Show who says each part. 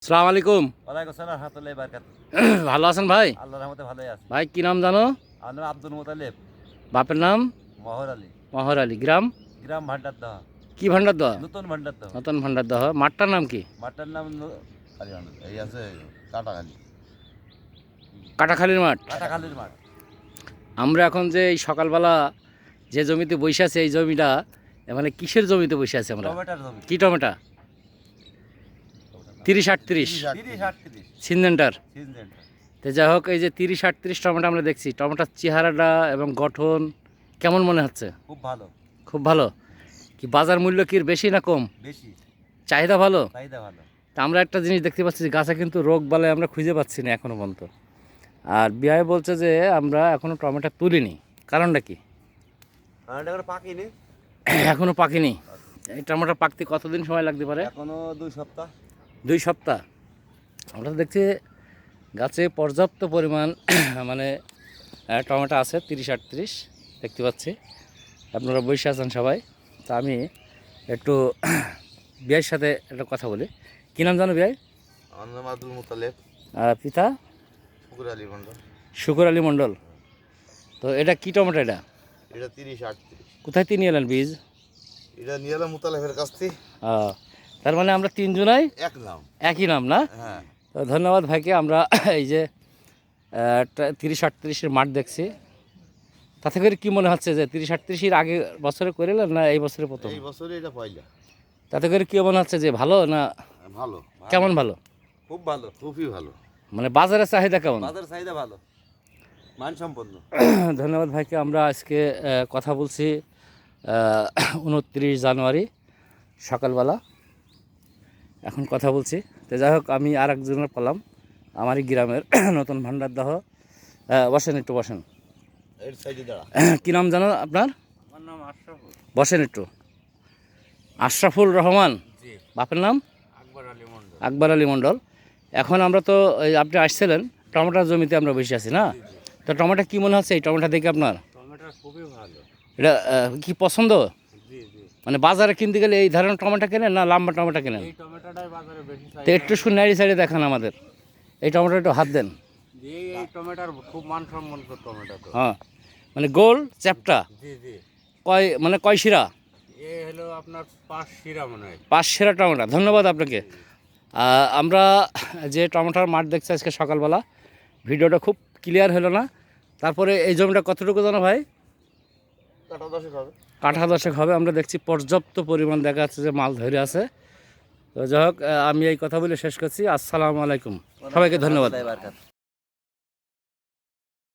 Speaker 1: আসসালামু আলাইকুম।
Speaker 2: ওয়ালাইকুম আসসালাম রাহমাতুল্লাহি বারাকাত।
Speaker 1: ভালো আছেন ভাই?
Speaker 2: আল্লাহর রহমতে ভালোই আছি।
Speaker 1: ভাই কি নাম জানো?
Speaker 2: আমার নাম আব্দুল মুতালিব,
Speaker 1: বাপের নাম?
Speaker 2: মহর আলী,
Speaker 1: মহর আলী। গ্রাম?
Speaker 2: গ্রাম ভান্ডারদহ,
Speaker 1: কি ভান্ডারদহ?
Speaker 2: নতুন ভান্ডারদহ।
Speaker 1: নতুন ভান্ডারদহ। মাঠটার নাম কি?
Speaker 2: মাঠটার নাম এই আছে কাটাখালি,
Speaker 1: কাটাখালীর মাঠ।
Speaker 2: কাটাখালির মাঠ।
Speaker 1: আমরা এখন যে এই সকালবেলা যে জমিতে বসে আছি, এই জমিটা মানে কিসের জমিতে বসে আছি আমরা?
Speaker 2: টমেটোর জমি।
Speaker 1: কি টমেটো? 30-38
Speaker 2: 30-38
Speaker 1: সিনজেন্টার।
Speaker 2: সিজনেন্টার।
Speaker 1: তো যাই হোক, এই যে 30-38 টমেটো আমরা দেখছি, টমেটোর চেহারাটা এবং গঠন কেমন মনে হচ্ছে?
Speaker 2: খুব ভালো,
Speaker 1: খুব ভালো। কি বাজার মূল্য কি বেশি না কম?
Speaker 2: বেশি,
Speaker 1: চাহিদা ভালো?
Speaker 2: চাহিদা ভালো।
Speaker 1: তা আমরা একটা জিনিস দেখতে পাচ্ছি যে গাছে কিন্তু রোগ বালাই আমরা খুঁজে পাচ্ছি না এখনো পর্যন্ত। আর বিআই বলছে যে আমরা এখনো টমেটো তুলিনি, কারণটা কি?
Speaker 2: আর এটা পাকিনি,
Speaker 1: এখনো পাকেনি। এই টমেটো পাকতে কতদিন সময় লাগতে পারে?
Speaker 2: এখনো 2 সপ্তাহ।
Speaker 1: 2 সপ্তাহ। আমরা তো দেখছি গাছে পর্যাপ্ত পরিমাণ মানে টমেটো আছে, 30-38 দেখতে পাচ্ছি। আপনারা বসে আছেন সবাই। তা আমি একটু বিআইয়ের সাথে একটা কথা বলি। কী নাম জানো বিআই?
Speaker 2: আমার নাম আব্দুল মুতালিব,
Speaker 1: পিতা?
Speaker 2: শুকুর আলী মন্ডল।
Speaker 1: শুকুর আলী মণ্ডল। তো এটা কি টমেটো? এটা
Speaker 2: এটা 30-38।
Speaker 1: কোথায় তিনি এলেন বীজ?
Speaker 2: এটা নিয়ে এলাম মুতালিবের কাছ থেকে।
Speaker 1: তার মানে আমরা তিনজনাই
Speaker 2: এক নাম,
Speaker 1: একই নাম না?
Speaker 2: হ্যাঁ।
Speaker 1: তো ধন্যবাদ ভাইকে। আমরা এই যে 30-38 মাঠ দেখছি, তাতে করে কী মনে হচ্ছে যে 30-38 আগে বছরে করে এলেন না এই বছরে প্রথম?
Speaker 2: এই বছরে এটা পয়লা।
Speaker 1: তাতে করে কী মনে হচ্ছে যে ভালো না?
Speaker 2: ভালো,
Speaker 1: কেমন ভালো?
Speaker 2: খুব ভালো, খুবই ভালো।
Speaker 1: মানে বাজারের চাহিদা কেমন?
Speaker 2: বাজার চাহিদা ভালো, মানসম্পন্ন।
Speaker 1: ধন্যবাদ ভাইকে। আমরা আজকে কথা বলছি 29 জানুয়ারি সকালবেলা, এখন কথা বলছি। তো যাই হোক, আমি আর একজনের পেলাম আমারই গ্রামের নতুন ভান্ডারদহ। বসেন একটু, বসেন।
Speaker 2: এর সাইডে দাঁড়া।
Speaker 1: কী নাম জানো আপনার?
Speaker 2: আমার নাম আশরাফুল।
Speaker 1: বসেন একটু। আশরাফুল রহমান।
Speaker 2: জি।
Speaker 1: বাপের নাম?
Speaker 2: আকবর আলী মন্ডল।
Speaker 1: আকবর আলী মণ্ডল। এখন আমরা তো আপনি আসছিলেন টমেটোর জমিতে আমরা বসে আছি না? তো টমেটো কী মনে হচ্ছে এই টমেটো দেখে আপনার?
Speaker 2: টমেটো খুবই ভালো।
Speaker 1: এটা কি পছন্দ?
Speaker 2: জি জি।
Speaker 1: মানে বাজারে কিনতে গেলে এই ধরনের টমেটো কেনেন না লম্বা টমেটো কেনেন?
Speaker 2: এই টমেটোটাই বাজারে বেশি
Speaker 1: তো
Speaker 2: চাহিদা।
Speaker 1: একটু নাড়ি সাইডে দেখান আমাদের। এই টমেটো একটু হাত দেন।
Speaker 2: এই টমেটোর খুব মানসম্পন্ন টমেটো তো।
Speaker 1: হ্যাঁ, মানে গোল চ্যাপটা।
Speaker 2: জি জি।
Speaker 1: কয় শিরা?
Speaker 2: এই হলো আপনার 5 শিরা মনে হয়।
Speaker 1: 5 শিরা টমেটো। ধন্যবাদ আপনাকে। আমরা যে টমেটোর মাঠ দেখছি আজকে সকালবেলা, ভিডিওটা খুব ক্লিয়ার হলো না। তারপরে এই জমিটা কতটুকু জানো ভাই?
Speaker 2: কাটা 10 হবে।
Speaker 1: কাঠা 10 হবে। আমরা দেখছি পর্যাপ্ত পরিমাণ দেখা যাচ্ছে যে মাল ধরে আছে। তো যাই হোক, আমি এই কথা বলে শেষ করছি। আসসালামু আলাইকুম, সবাইকে ধন্যবাদ।